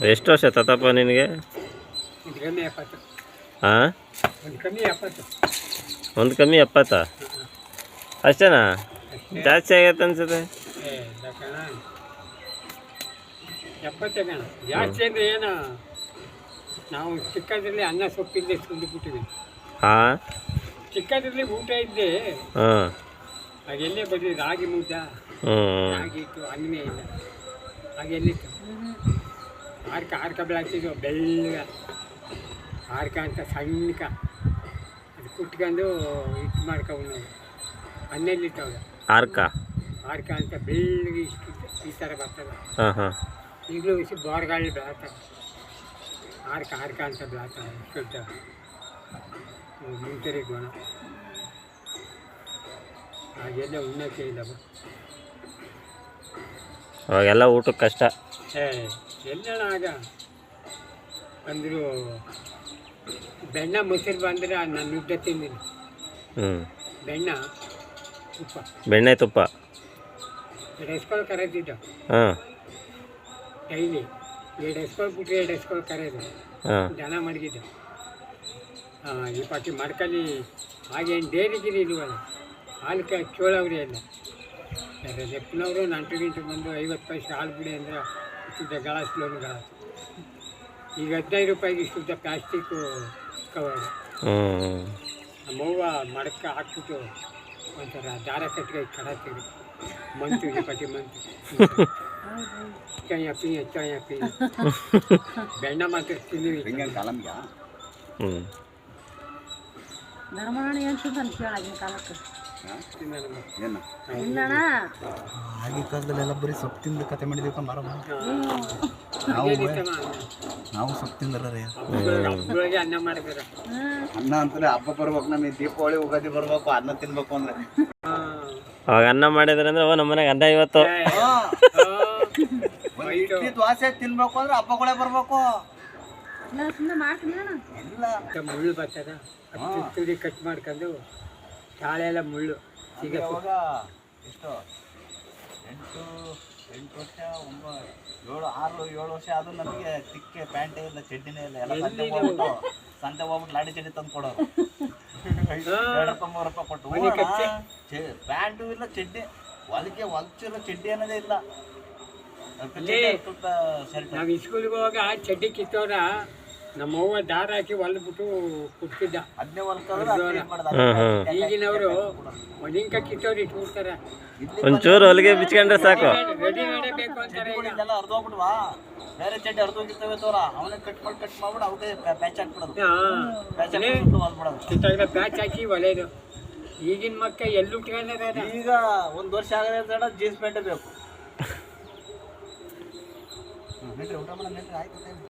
ಎಷ್ಟು ವರ್ಷ ತಾತಪ್ಪ ನಿನಗೆ? ಹಾಂ, ಒಂದು ಕಮ್ಮಿ 70. ಅಷ್ಟೇನಾ? ಜಾಸ್ತಿ ಆಗೈತೆ ಅನ್ಸುತ್ತೆ. 70 ಗಣ ಜಾಸ್ತಿ ಅಂದರೆ ಏನು, ನಾವು ಚಿಕ್ಕದ್ರಲ್ಲಿ ಅನ್ನ ಸೊಪ್ಪಿಲ್ಲದೆ ಸುಂದ್ಬಿಟ್ಟಿವಿ. ಹಾಂ, ಚಿಕ್ಕದ್ರಲ್ಲಿ ಊಟ ಇದ್ದೆ ಹಾಂ, ಹಾಗೆಲ್ಲೇ ಬರೀ ರಾಗಿ ಮುದ್ದ, ರಾಗಿ ಇತ್ತು, ಅನ್ನನೇ ಇಲ್ಲ. ಹಾಗೆಲ್ಲಿತ್ತು ಆರ್ಕ ಬೆಳಗ್ತಿದ್ವು ಬೆಳ್ಳಗ, ಆರ್ಕ ಅಂತ ಸಣ್ಣಕ ಅದು ಕುಟ್ಕೊಂಡು ಹಿಟ್ಟು ಮಾಡ್ಕೊಂಡು ಅನ್ನೆಲ್ಲಿತ್ತವಾಗ ಆರ್ಕ ಅಂತ ಬೆಳ್ಳಗೆ ಇಷ್ಟು ಈ ಥರ ಬರ್ತದೆ. ಹಾಂ ಹಾಂ, ಈಗಲೂ ಇಷ್ಟು ಬೋರ್ಗಾಳಿ ಬೆಳತಾರೆ. ಆರ್ಕ ಅಂತ ಬೆಳತಾರೆ ಇಷ್ಟು ಮುಂಚೆರಿ ಗುಣ. ಹಾಗೆಲ್ಲ ಉಣ್ಣಕ್ಕೆ ಇಲ್ಲವ, ಅವಾಗೆಲ್ಲ ಊಟಕ್ಕೆ ಕಷ್ಟ. ಎಲ್ಲಣ ಆಗ ಅಂದರೂ ಬೆಣ್ಣ ಮೊಸರು ಬಂದರೆ ನಾನು ನುಗ್ಗ ತಿಂದಿನಿ. ಬೆಣ್ಣೆ ತುಪ್ಪ 2 ಎಸ್ಕೊಳು ಕರೆದಿದ್ದ. ಹಾಂ, ಡೈಲಿ 2 ಎಸ್ಕೊಳು ಬಿಟ್ಟರೆ 2 ಎಸ್ಕೊಳು ಕರೆಯೋದು. ದನ ಮಡಗಿದ್ದ. ಈ ಪಟ್ಟಿ ಮಡ್ಕಲ್ಲಿ ಹಾಗೇನು ಡೇರಿಗಿರಿ ಇಲ್ವಲ್ಲ, ಹಾಲು ಚೋಳವ್ರಿ ಎಲ್ಲ ಲೆಪ್ಪನವರು ನಂಟು ಬಂದು 50 ಪೈಸೆ ಹಾಲು ಬಿಡಿ ಅಂದರೆ ಇಷ್ಟುದ್ದ ಗ್ಲಾಸ್ ಲೋನ್ ಗ್ಲಾಸ್. ಈಗ 15 ರೂಪಾಯಿಗೆ ಇಷ್ಟುದ್ದ ಪ್ಲಾಸ್ಟಿಕ್ಕು ಕವರ್. ನಮ್ಮವ್ವ ಮಡಕ ಹಾಕ್ಬಿಟ್ಟು ಒಂಥರ ದಾರ ಕಟ್ಟಿಗೆ ಕಡಾತೀವಿ ಮಂತು ಈ ಪಟ್ಟಿ ಮಂತು ಚಯಪಿ ಬೆಣ್ಣ ಮಾತ್ರ ತಿನ್ನಿವಿ. ಆಗಿನ ಕಾಲದಲ್ಲೆಲ್ಲ ಬರೀ ಸೊಪ್ಪು ತಿಂದು ಕತೆ ಮಾಡಿದೀವಿ ಮಾರಮ್ಮ. ನಾವು ಸೊಪ್ಪು ತಿಂದಲ್ಲ ರೀ. ಅನ್ನ ಮಾಡಿದಾರೆ. ಅನ್ನ ಅಂತಾರೆ ಹಬ್ಬ ಬರ್ಬೇಕು, ನಮಗೆ ದೀಪಾವಳಿ ಉಗಾದಿ ಬರ್ಬೇಕು, ಅನ್ನ ತಿನ್ಬೇಕು ಅಂದ್ರೆ. ಅವಾಗ ಅನ್ನ ಮಾಡಿದ್ರೆ ಅಂದ್ರೆ ನಮ್ಮ ಮನೆಗೆ ಅನ್ನ ಇವತ್ತು ದ್ವಾಸೆ ತಿನ್ಬೇಕು ಅಂದ್ರೆ ಹಬ್ಬಗಳೇ ಬರ್ಬೇಕು. ಮುಳ್ಳು ಬರ್ತದ, ತುದಿ ಕಟ್ ಮಾಡ್ಕೊಂಡು ತಾಳೆ ಎಲ್ಲ ಮುಳ್ಳು ಸಿಗುತ್ತೆ. ಎಷ್ಟು 8 ವರ್ಷ 7 ವರ್ಷ ಅದು ನಮಗೆ ತಿಕ್ಕೆ ಪ್ಯಾಂಟೇ ಇಲ್ಲ, ಚಡ್ಡಿನೇ ಇಲ್ಲ. ಎಲ್ಲ ಸಂತೆ ಹೋಗ್ಬಿಟ್ಟು ಲಾಡಿ ಚಡ್ಡಿ ತಂದು ಕೊಡೋರು. 2 ರೂಪಾಯಿ 3 ರೂಪಾಯಿ ಕೊಟ್ಟು ಪ್ಯಾಂಟು ಇಲ್ಲ, ಚಡ್ಡಿ ಹೊಲ್ಚಿರೋ ಚಡ್ಡಿ ಅನ್ನೋದೇ ಇಲ್ಲ. ನಾವು ಸ್ಕೂಲ್ಗೆ ಹೋಗ ಚಡ್ಡಿ ಕಿತ್ತೋರ ನಮ್ಮವ್ವ ದಾರ ಹಾಕಿ ಹೊಲ್ಬಿಟ್ಟು ಕುಟ್ತಿದ್ದ. ಈಗಿನವರು ಒಲಿಂಕ ಕಿತ್ತೋರು ಇಟ್ಬಿಡ್ತಾರೆ. ಒಂಚೂರು ಹೊಲಿಗೆ ಬಿಚ್ಕೊಂಡ್ರೆ ಸಾಕು. ರೆಡಿ ಮಾಡಬೇಕು ಅಂತಾರೆ. ಅರ್ಧೋಗ್ಬಿಡ್ವಾ, ಬೇರೆ ಚಡ್ಡಿ ಅರ್ಧೋಗಿರ್ತವೆ ತೋರ, ಅವನೇ ಕಟ್ ಮಾಡ್ಬಿಟ್ಟು ಅವಕ್ಕೆ ಪ್ಯಾಚ್ ಹಾಕ್ಬಿಡೋದು. ಕಿತ್ತಾಗ ಪ್ಯಾಚ್ ಹಾಕಿ ಒಲೆದು. ಈಗಿನ ಮಕ್ಕ ಎಲ್ಲೂ ಉಟ್ಕೊಂಡ ಈಗ 1 ವರ್ಷ ಆಗದೆ ಜೀನ್ಸ್ ಪ್ಯಾಂಟೇ ಬೇಕು. ಊಟ ಮಾಡೋಣ ಆಯ್ತು.